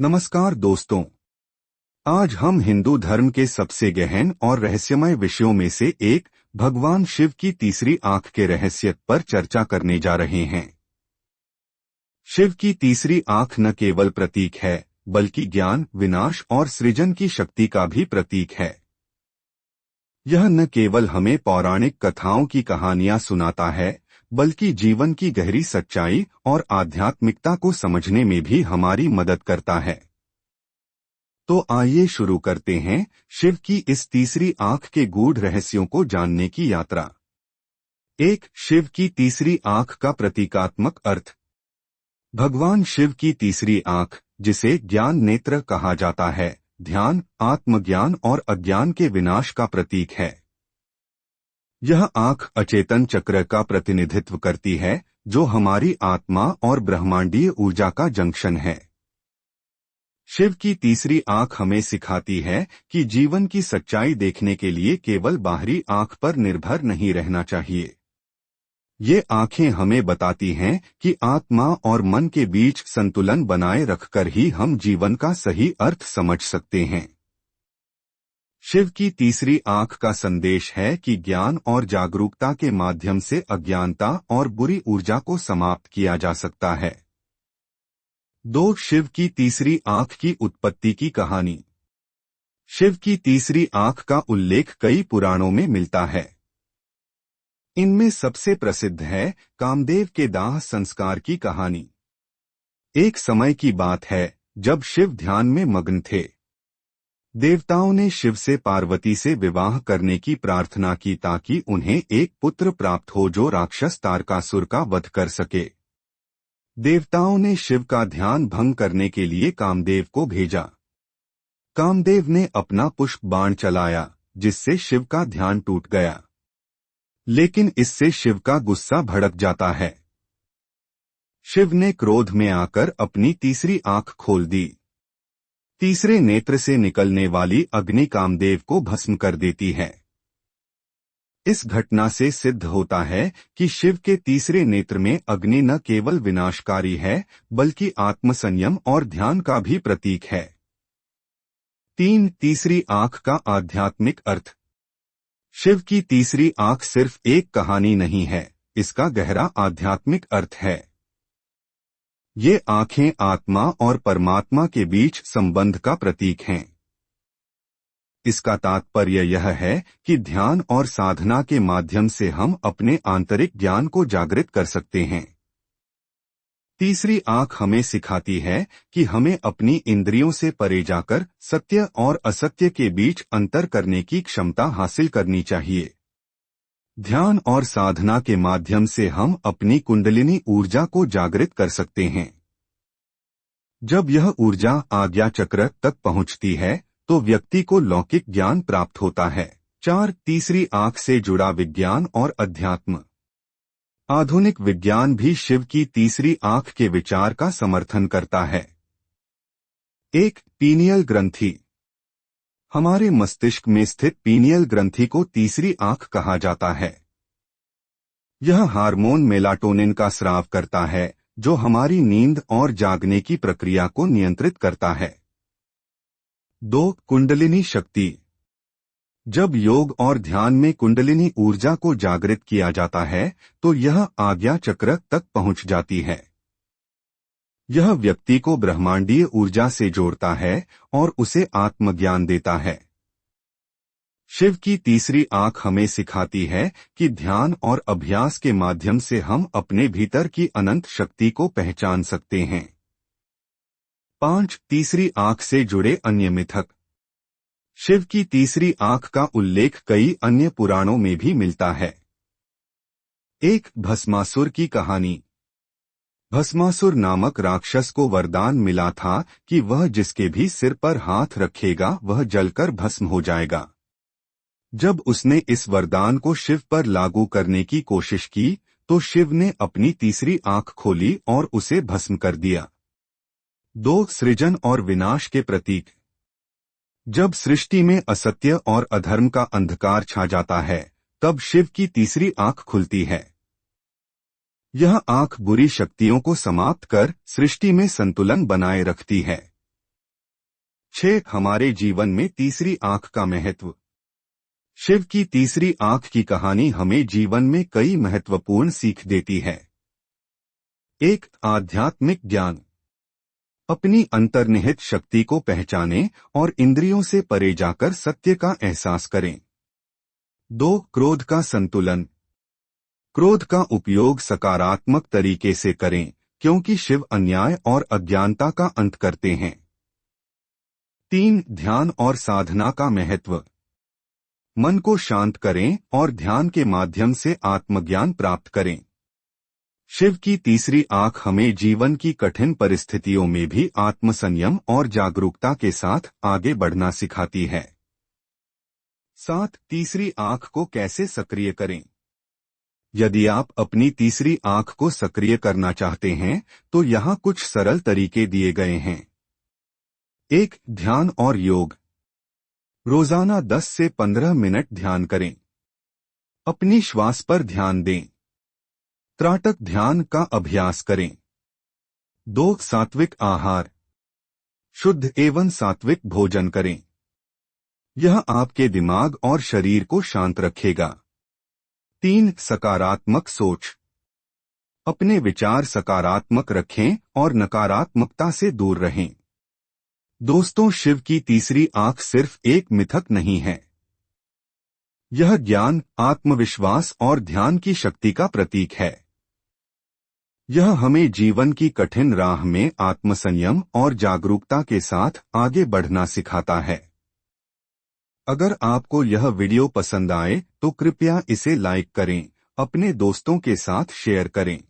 नमस्कार दोस्तों। आज हम हिंदू धर्म के सबसे गहन और रहस्यमय विषयों में से एक भगवान शिव की तीसरी आंख के रहस्य पर चर्चा करने जा रहे हैं। शिव की तीसरी आंख न केवल प्रतीक है बल्कि ज्ञान, विनाश और सृजन की शक्ति का भी प्रतीक है। यह न केवल हमें पौराणिक कथाओं की कहानियां सुनाता है बल्कि जीवन की गहरी सच्चाई और आध्यात्मिकता को समझने में भी हमारी मदद करता है। तो आइए शुरू करते हैं शिव की इस तीसरी आंख के गूढ़ रहस्यों को जानने की यात्रा। एक, शिव की तीसरी आंख का प्रतीकात्मक अर्थ। भगवान शिव की तीसरी आंख, जिसे ज्ञान नेत्र कहा जाता है, ध्यान, आत्मज्ञान और अज्ञान के विनाश का प्रतीक है। यह आंख अचेतन चक्र का प्रतिनिधित्व करती है, जो हमारी आत्मा और ब्रह्मांडीय ऊर्जा का जंक्शन है। शिव की तीसरी आंख हमें सिखाती है कि जीवन की सच्चाई देखने के लिए केवल बाहरी आंख पर निर्भर नहीं रहना चाहिए। ये आंखें हमें बताती हैं कि आत्मा और मन के बीच संतुलन बनाए रखकर ही हम जीवन का सही अर्थ समझ सकते हैं। शिव की तीसरी आंख का संदेश है कि ज्ञान और जागरूकता के माध्यम से अज्ञानता और बुरी ऊर्जा को समाप्त किया जा सकता है। 2. शिव की तीसरी आंख की उत्पत्ति की कहानी। शिव की तीसरी आंख का उल्लेख कई पुराणों में मिलता है। इनमें सबसे प्रसिद्ध है कामदेव के दाह संस्कार की कहानी। एक समय की बात है जब शिव ध्यान में मग्न थे। देवताओं ने शिव से पार्वती से विवाह करने की प्रार्थना की ताकि उन्हें एक पुत्र प्राप्त हो जो राक्षस तारकासुर का वध कर सके। देवताओं ने शिव का ध्यान भंग करने के लिए कामदेव को भेजा। कामदेव ने अपना पुष्प बाण चलाया, जिससे शिव का ध्यान टूट गया। लेकिन इससे शिव का गुस्सा भड़क जाता है। शिव ने क्रोध में आकर अपनी तीसरी आंख खोल दी। तीसरे नेत्र से निकलने वाली अग्नि कामदेव को भस्म कर देती है। इस घटना से सिद्ध होता है कि शिव के तीसरे नेत्र में अग्नि न केवल विनाशकारी है बल्कि आत्मसंयम और ध्यान का भी प्रतीक है। 3. तीसरी आंख का आध्यात्मिक अर्थ। शिव की तीसरी आंख सिर्फ एक कहानी नहीं है, इसका गहरा आध्यात्मिक अर्थ है। ये आंखें आत्मा और परमात्मा के बीच संबंध का प्रतीक हैं। इसका तात्पर्य यह है कि ध्यान और साधना के माध्यम से हम अपने आंतरिक ज्ञान को जागृत कर सकते हैं। तीसरी आंख हमें सिखाती है कि हमें अपनी इंद्रियों से परे जाकर सत्य और असत्य के बीच अंतर करने की क्षमता हासिल करनी चाहिए। ध्यान और साधना के माध्यम से हम अपनी कुंडलिनी ऊर्जा को जागृत कर सकते हैं। जब यह ऊर्जा आज्ञा चक्र तक पहुंचती है तो व्यक्ति को लौकिक ज्ञान प्राप्त होता है। 4. तीसरी आंख से जुड़ा विज्ञान और अध्यात्म। आधुनिक विज्ञान भी शिव की तीसरी आंख के विचार का समर्थन करता है। 1. पीनियल ग्रंथि। हमारे मस्तिष्क में स्थित पीनियल ग्रंथि को तीसरी आंख कहा जाता है। यह हार्मोन मेलाटोनिन का स्राव करता है, जो हमारी नींद और जागने की प्रक्रिया को नियंत्रित करता है। 2. कुंडलिनी शक्ति। जब योग और ध्यान में कुंडलिनी ऊर्जा को जागृत किया जाता है तो यह आज्ञा चक्र तक पहुंच जाती है। यह व्यक्ति को ब्रह्मांडीय ऊर्जा से जोड़ता है और उसे आत्मज्ञान देता है। शिव की तीसरी आंख हमें सिखाती है कि ध्यान और अभ्यास के माध्यम से हम अपने भीतर की अनंत शक्ति को पहचान सकते हैं। 5. तीसरी आंख से जुड़े अन्य मिथक। शिव की तीसरी आंख का उल्लेख कई अन्य पुराणों में भी मिलता है। 1. भस्मासुर की कहानी। भस्मासुर नामक राक्षस को वरदान मिला था कि वह जिसके भी सिर पर हाथ रखेगा वह जलकर भस्म हो जाएगा। जब उसने इस वरदान को शिव पर लागू करने की कोशिश की तो शिव ने अपनी तीसरी आंख खोली और उसे भस्म कर दिया। 2. सृजन और विनाश के प्रतीक। जब सृष्टि में असत्य और अधर्म का अंधकार छा जाता है तब शिव की तीसरी आंख खुलती है। यह आंख बुरी शक्तियों को समाप्त कर सृष्टि में संतुलन बनाए रखती है। 6. हमारे जीवन में तीसरी आंख का महत्व। शिव की तीसरी आंख की कहानी हमें जीवन में कई महत्वपूर्ण सीख देती है। 1. आध्यात्मिक ज्ञान। अपनी अंतर्निहित शक्ति को पहचानें और इंद्रियों से परे जाकर सत्य का एहसास करें। 2. क्रोध का संतुलन। क्रोध का उपयोग सकारात्मक तरीके से करें, क्योंकि शिव अन्याय और अज्ञानता का अंत करते हैं। 3. ध्यान और साधना का महत्व। मन को शांत करें और ध्यान के माध्यम से आत्मज्ञान प्राप्त करें। शिव की तीसरी आंख हमें जीवन की कठिन परिस्थितियों में भी आत्मसंयम और जागरूकता के साथ आगे बढ़ना सिखाती है। 7. तीसरी आंख को कैसे सक्रिय करें। यदि आप अपनी तीसरी आंख को सक्रिय करना चाहते हैं तो यहाँ कुछ सरल तरीके दिए गए हैं। 1. ध्यान और योग। रोजाना 10 से 15 मिनट ध्यान करें। अपनी श्वास पर ध्यान दें। त्राटक ध्यान का अभ्यास करें। 2. सात्विक आहार। शुद्ध एवं सात्विक भोजन करें। यह आपके दिमाग और शरीर को शांत रखेगा। 3. सकारात्मक सोच। अपने विचार सकारात्मक रखें और नकारात्मकता से दूर रहें। दोस्तों, शिव की तीसरी आंख सिर्फ एक मिथक नहीं है। यह ज्ञान, आत्मविश्वास और ध्यान की शक्ति का प्रतीक है। यह हमें जीवन की कठिन राह में आत्मसंयम और जागरूकता के साथ आगे बढ़ना सिखाता है। अगर आपको यह वीडियो पसंद आए तो कृपया इसे लाइक करें, अपने दोस्तों के साथ शेयर करें।